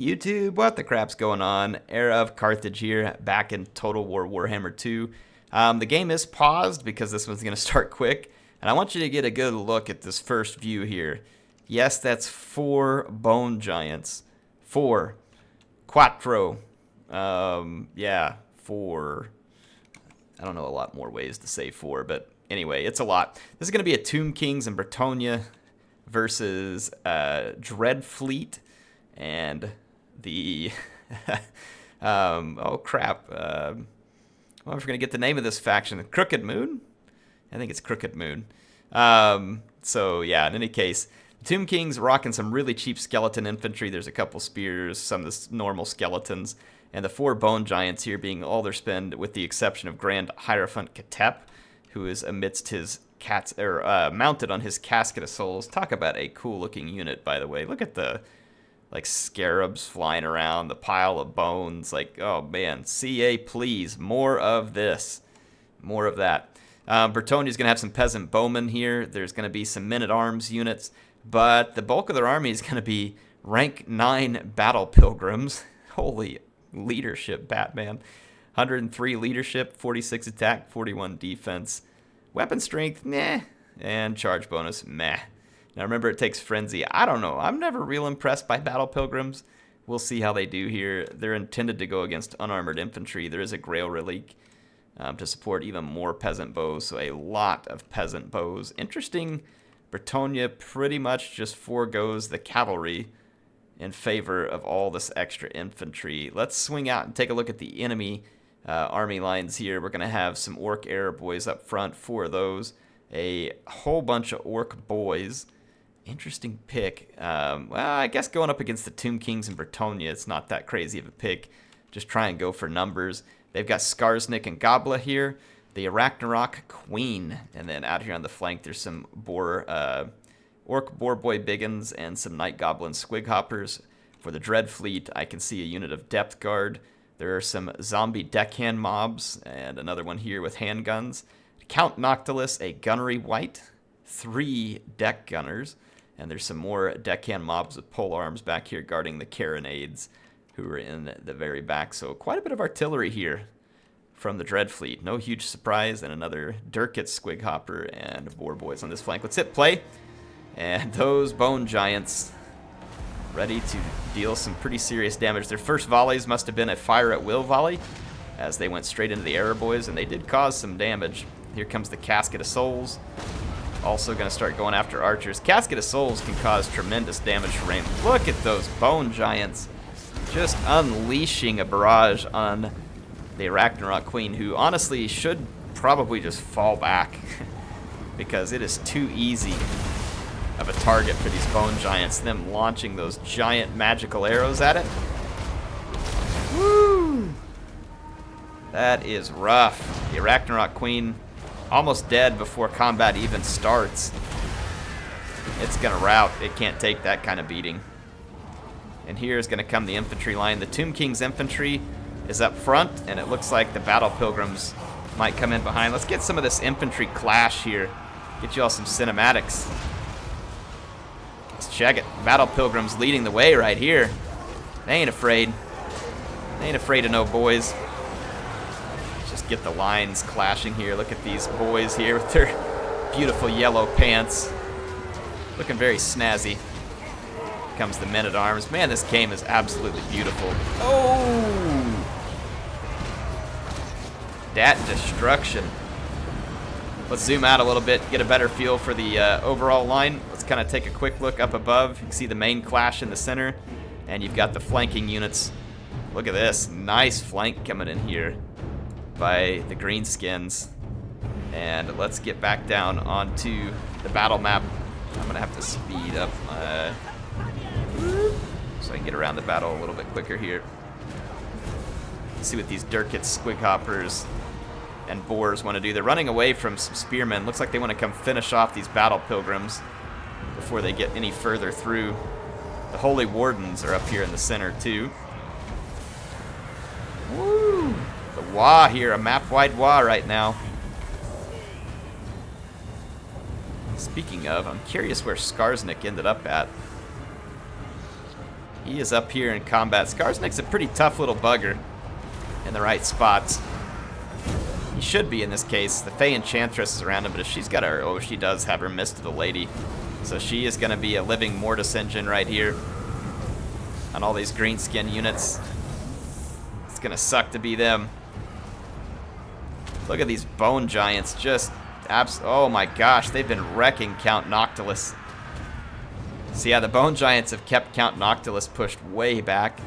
YouTube, what the crap's going on? HeirofCarthage here, back in Total War Warhammer 2. The game is paused because this one's going to start quick, and I want you to get a good look at this first view here. Yes, that's 4 bone giants. 4. Quattro. Yeah, 4. I don't know a lot more ways to say 4, but anyway, it's a lot. This is going to be a Tomb Kings in Bretonnia versus Dreadfleet and the oh crap, well, we're gonna get the name of this faction, Crooked Moon. I think it's Crooked Moon. So yeah, in any case, the Tomb Kings rocking some really cheap skeleton infantry. There's a couple spears, some of the normal skeletons, and the 4 bone giants here being all their spend, with the exception of Grand Hierophant Katep, who is amidst his mounted on his Casket of Souls. Talk about a cool looking unit, by the way. Look at the like scarabs flying around, the pile of bones. Like, oh man, CA, please, more of this, more of that. Bretonia's gonna have some peasant bowmen here. There's gonna be some men-at-arms units, but the bulk of their army is gonna be rank 9 battle pilgrims. Holy leadership, Batman. 103 leadership, 46 attack, 41 defense. Weapon strength, meh. And charge bonus, meh. Now remember, it takes frenzy. I don't know. I'm never real impressed by battle pilgrims. We'll see how they do here. They're intended to go against unarmored infantry. There is a Grail Relique to support even more peasant bows, so a lot of peasant bows. Interesting, Bretonia pretty much just foregoes the cavalry in favor of all this extra infantry. Let's swing out and take a look at the enemy army lines here. We're going to have some Orc Arrow boys up front, 4 of those. A whole bunch of Orc boys. Interesting pick. Well, I guess going up against the Tomb Kings in Bretonia, it's not that crazy of a pick. Just try and go for numbers. They've got Skarsnik and Gobla here. The Arachnarok Queen. And then out here on the flank, there's some Orc Boar Boy Biggins and some Night Goblin Squighoppers. For the Dreadfleet, I can see a unit of Depth Guard. There are some zombie deckhand mobs, and another one here with handguns. Count Noctilus, a Gunnery Wight, 3 deck gunners, and there's some more deckhand mobs with pole arms back here guarding the carronades, who are in the very back. So quite a bit of artillery here from the Dreadfleet. No huge surprise, and another Durkit Squighopper and Boar Boys on this flank. Let's hit play, and those bone giants ready to deal some pretty serious damage. Their first volleys must have been a fire at will volley, as they went straight into the Arrow Boys, and they did cause some damage. Here comes the Casket of Souls. Also going to start going after archers. Casket of Souls can cause tremendous damage for range. Look at those bone giants just unleashing a barrage on the Arachnarok Queen, who honestly should probably just fall back because it is too easy of a target for these bone giants, them launching those giant magical arrows at it. Woo! That is rough. The Arachnarok Queen almost dead before combat even starts. It's gonna rout. It can't take that kind of beating. And here is gonna come the infantry line. The Tomb King's infantry is up front, and it looks like the battle pilgrims might come in behind. Let's get some of this infantry clash here. Get you all some cinematics. Let's check it. Battle pilgrims leading the way right here. They ain't afraid. They ain't afraid of no boys. Just get the lines clashing here. Look at these boys here with their beautiful yellow pants. Looking very snazzy. Here comes the men-at-arms. Man, this game is absolutely beautiful. Oh! Dat destruction. Let's zoom out a little bit, get a better feel for the overall line. Let's kind of take a quick look up above. You can see the main clash in the center, and you've got the flanking units. Look at this. Nice flank coming in here by the greenskins. And let's get back down onto the battle map. I'm gonna have to speed up so I can get around the battle a little bit quicker here. Let's see what these Durkit Squighoppers and boars want to do. They're running away from some spearmen. Looks like they want to come finish off these battle pilgrims before they get any further through. The Holy Wardens are up here in the center too. Woo! The Wa here, a map-wide Wa right now. Speaking of, I'm curious where Skarsnik ended up at. He is up here in combat. Skarsnik's a pretty tough little bugger in the right spots. He should be in this case. The Fey Enchantress is around him, but if she's got her... Oh, she does have her Mist of the Lady. So she is going to be a living Mortis engine right here on all these greenskin units. It's going to suck to be them. Look at these Bone Giants. Just... Oh my gosh, they've been wrecking Count Noctilus. So yeah, the Bone Giants have kept Count Noctilus pushed way back.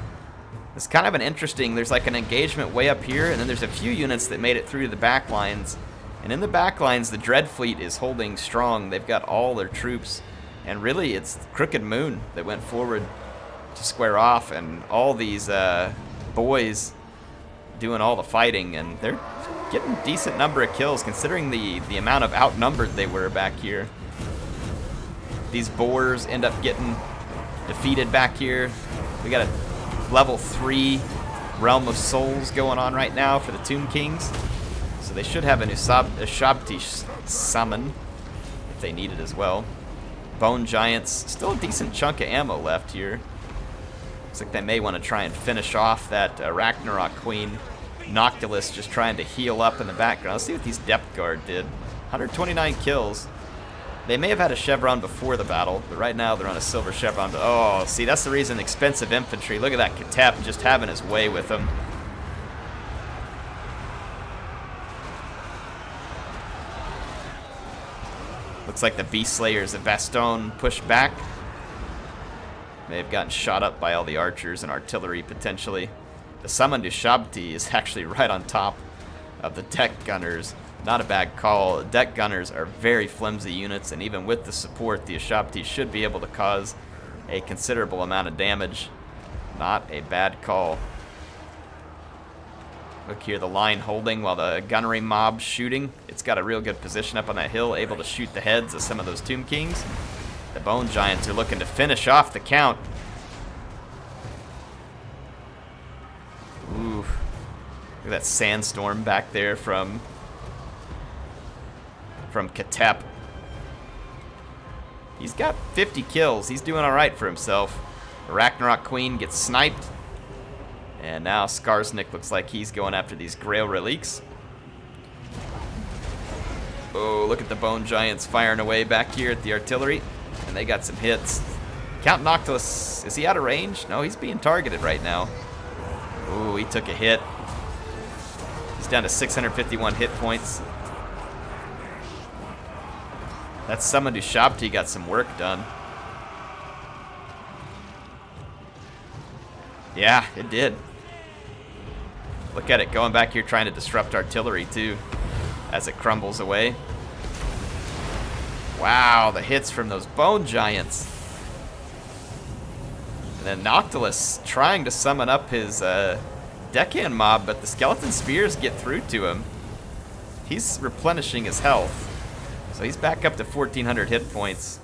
It's kind of an interesting, there's like an engagement way up here, and then there's a few units that made it through to the back lines. And in the back lines, the Dread Fleet is holding strong. They've got all their troops. And really, it's Crooked Moon that went forward to square off, and all these boys doing all the fighting, and they're getting a decent number of kills considering the amount of outnumbered they were back here. These boars end up getting defeated back here. We got a level 3 Realm of Souls going on right now for the Tomb Kings. So they should have a Ushabti summon if they need it as well. Bone Giants, still a decent chunk of ammo left here. Looks like they may want to try and finish off that Ragnarok Queen. Noctilus just trying to heal up in the background. Let's see what these Depth Guard did. 129 kills. They may have had a chevron before the battle, but right now they're on a silver chevron. Oh, see, that's the reason expensive infantry. Look at that Katep just having his way with them. Looks like the Beast Slayers of Bastogne pushed back. May have gotten shot up by all the archers and artillery, potentially. The Summoned Ushabti is actually right on top of the Deck Gunners. Not a bad call. Deck Gunners are very flimsy units, and even with the support, the Ushabti should be able to cause a considerable amount of damage. Not a bad call. Look here, the line holding while the gunnery mob's shooting. It's got a real good position up on that hill, able to shoot the heads of some of those Tomb Kings. The Bone Giants are looking to finish off the count. Ooh. Look at that sandstorm back there from Katep. He's got 50 kills. He's doing all right for himself. The Ragnarok Queen gets sniped. And now Skarsnik looks like he's going after these Grail Reliques. Oh, look at the Bone Giants firing away back here at the artillery. And they got some hits. Count Noctilus, is he out of range? No, he's being targeted right now. Ooh, he took a hit. He's down to 651 hit points. That Summoned Ushabti got some work done. Yeah, it did. Look at it, going back here trying to disrupt artillery too, as it crumbles away. Wow, the hits from those Bone Giants. And then Noctilus trying to summon up his Deckhand mob, but the Skeleton Spears get through to him. He's replenishing his health. So he's back up to 1,400 hit points.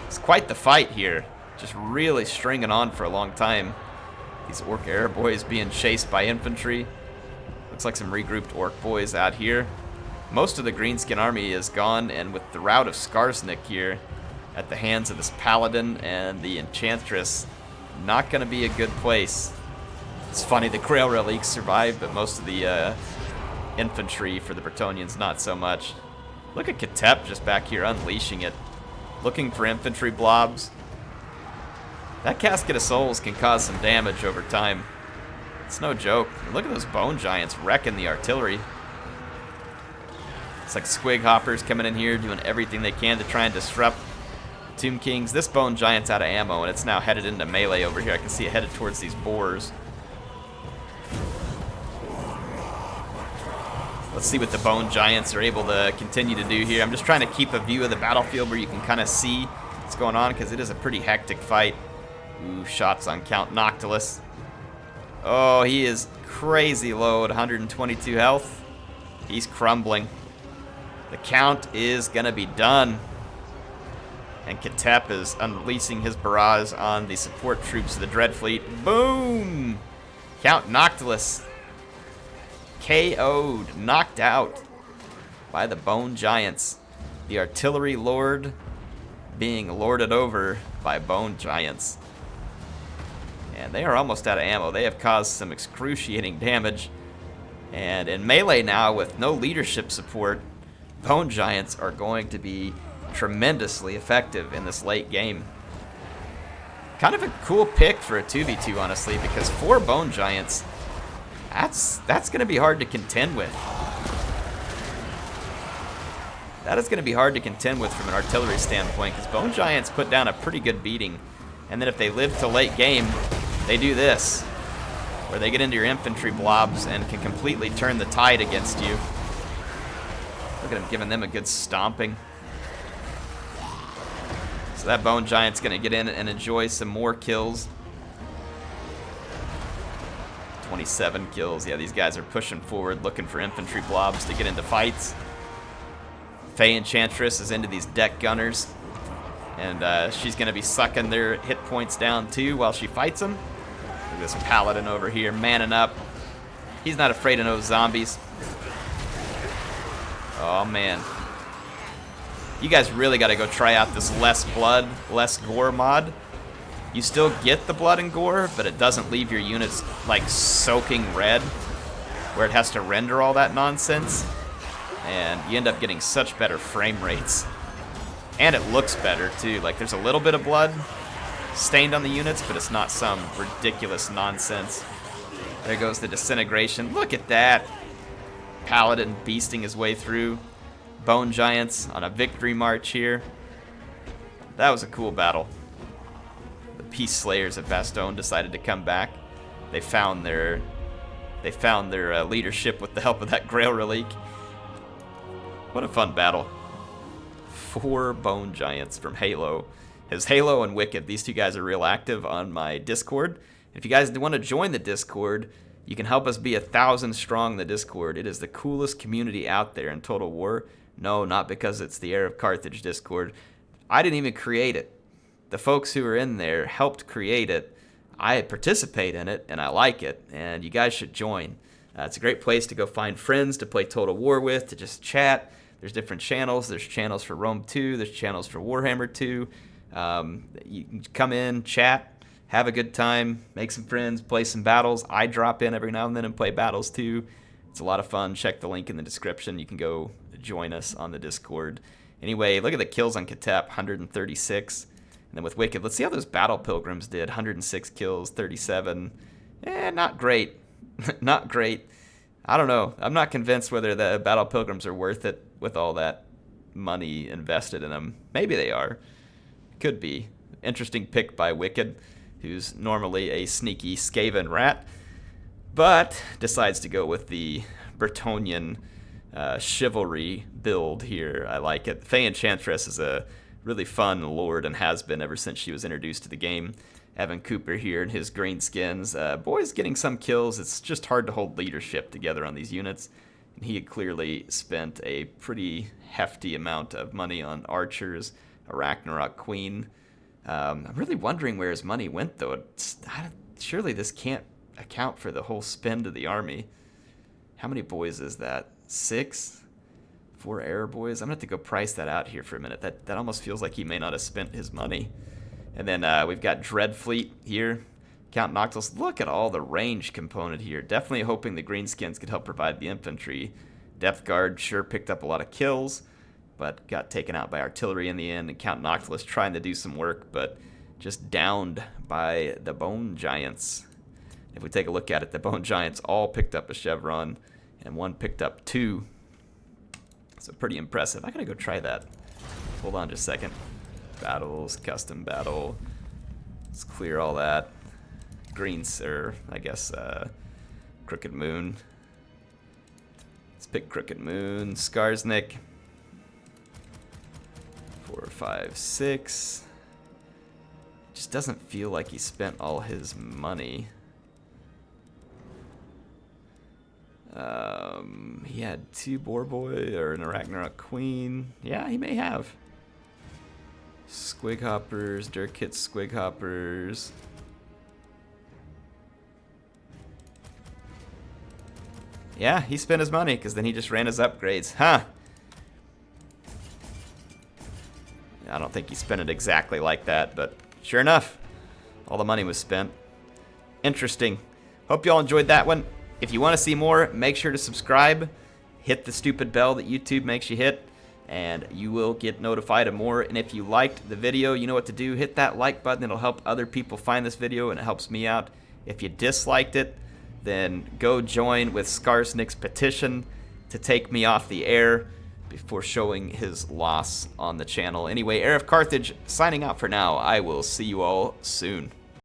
It's quite the fight here. Just really stringing on for a long time. These Orc Air Boys being chased by infantry. Looks like some regrouped Orc Boys out here. Most of the Greenskin army is gone, and with the rout of Skarsnik here at the hands of this Paladin and the Enchantress, not going to be a good place. It's funny, the Grail Reliques survived, but most of the infantry for the Bretonnians, not so much. Look at Katep just back here unleashing it. Looking for infantry blobs. That Casket of Souls can cause some damage over time. It's no joke. Look at those Bone Giants wrecking the artillery. It's like Squig Hoppers coming in here doing everything they can to try and disrupt Tomb Kings. This Bone Giant's out of ammo, and it's now headed into melee over here. I can see it headed towards these boars. Let's see what the Bone Giants are able to continue to do here. I'm just trying to keep a view of the battlefield where you can kind of see what's going on, because it is a pretty hectic fight. Ooh, shots on Count Noctilus. Oh, he is crazy low at 122 health. He's crumbling. The Count is going to be done. And Katep is unleashing his barrage on the support troops of the Dread Fleet. Boom! Count Noctilus KO'd, knocked out by the Bone Giants. The Artillery Lord being lorded over by Bone Giants. And they are almost out of ammo. They have caused some excruciating damage. And in melee now, with no leadership support, Bone Giants are going to be tremendously effective in this late game. Kind of a cool pick for a 2v2, honestly, because 4 Bone Giants, that's going to be hard to contend with. That is going to be hard to contend with from an artillery standpoint, because Bone Giants put down a pretty good beating. And then if they live till late game, they do this, where they get into your infantry blobs and can completely turn the tide against you. Look at him giving them a good stomping. So that Bone Giant's going to get in and enjoy some more kills. 27 kills. Yeah, these guys are pushing forward, looking for infantry blobs to get into fights. Faye Enchantress is into these deck gunners. And she's going to be sucking their hit points down too while she fights them. Look at this Paladin over here, manning up. He's not afraid of no zombies. Oh, man. You guys really got to go try out this less blood, less gore mod. You still get the blood and gore, but it doesn't leave your units like soaking red, where it has to render all that nonsense. And you end up getting such better frame rates. And it looks better too. Like, there's a little bit of blood stained on the units, but it's not some ridiculous nonsense. There goes the disintegration. Look at that. Paladin beasting his way through. Bone Giants on a victory march here. That was a cool battle. The Peace Slayers of Bastogne decided to come back. They found their leadership with the help of that Grail Relic. What a fun battle. 4 Bone Giants from Halo. His Halo and Wicked, these 2 guys are real active on my Discord. If you guys want to join the Discord, you can help us be 1,000 strong in the Discord. It is the coolest community out there in Total War. No, not because it's the HeirofCarthage Discord. I didn't even create it. The folks who are in there helped create it. I participate in it, and I like it, and you guys should join. It's a great place to go find friends to play Total War with, to just chat. There's different channels. There's channels for Rome 2. There's channels for Warhammer 2. You can come in, chat, have a good time, make some friends, play some battles. I drop in every now and then and play battles too. It's a lot of fun. Check the link in the description. You can go join us on the Discord. Anyway, look at the kills on Katep, 136. And then with Wicked, let's see how those Battle Pilgrims did. 106 kills, 37. Not great. Not great. I don't know. I'm not convinced whether the Battle Pilgrims are worth it with all that money invested in them. Maybe they are. Could be. Interesting pick by Wicked, who's normally a sneaky Skaven rat, but decides to go with the Bretonnian chivalry build here. I like it. Faye Enchantress is a really fun lord and has been ever since she was introduced to the game. Evan Cooper here in his green skins. Boy's getting some kills. It's just hard to hold leadership together on these units. And he had clearly spent a pretty hefty amount of money on archers, a Ragnarok Queen. I'm really wondering where his money went, though. Surely this can't account for the whole spend of the army. How many boys is that? 6? 4 air boys? I'm going to have to go price that out here for a minute. That almost feels like he may not have spent his money. And then we've got Dreadfleet here. Count Noctis. Look at all the range component here. Definitely hoping the greenskins could help provide the infantry. Depth Guard sure picked up a lot of kills, but got taken out by artillery in the end. And Count Noctis trying to do some work, but just downed by the Bone Giants. If we take a look at it, the Bone Giants all picked up a chevron, and one picked up 2. So pretty impressive. I gotta go try that. Hold on just a second. Battles, custom battle. Let's clear all that. Greens, or I guess Crooked Moon. Let's pick Crooked Moon. Skarsnik. 4, 5, 6. Just doesn't feel like he spent all his money. He had 2 Boarboy or an Ragnarok Queen. Yeah, he may have. Squighoppers, Dirkit Squighoppers. Yeah, he spent his money because then he just ran his upgrades. Huh. I don't think he spent it exactly like that, but sure enough, all the money was spent. Interesting. Hope y'all enjoyed that one. If you want to see more, make sure to subscribe. Hit the stupid bell that YouTube makes you hit, and you will get notified of more. And if you liked the video, you know what to do. Hit that like button. It'll help other people find this video, and it helps me out. If you disliked it, then go join with Skarsnik's petition to take me off the air before showing his loss on the channel. Anyway, HeirofCarthage signing out for now. I will see you all soon.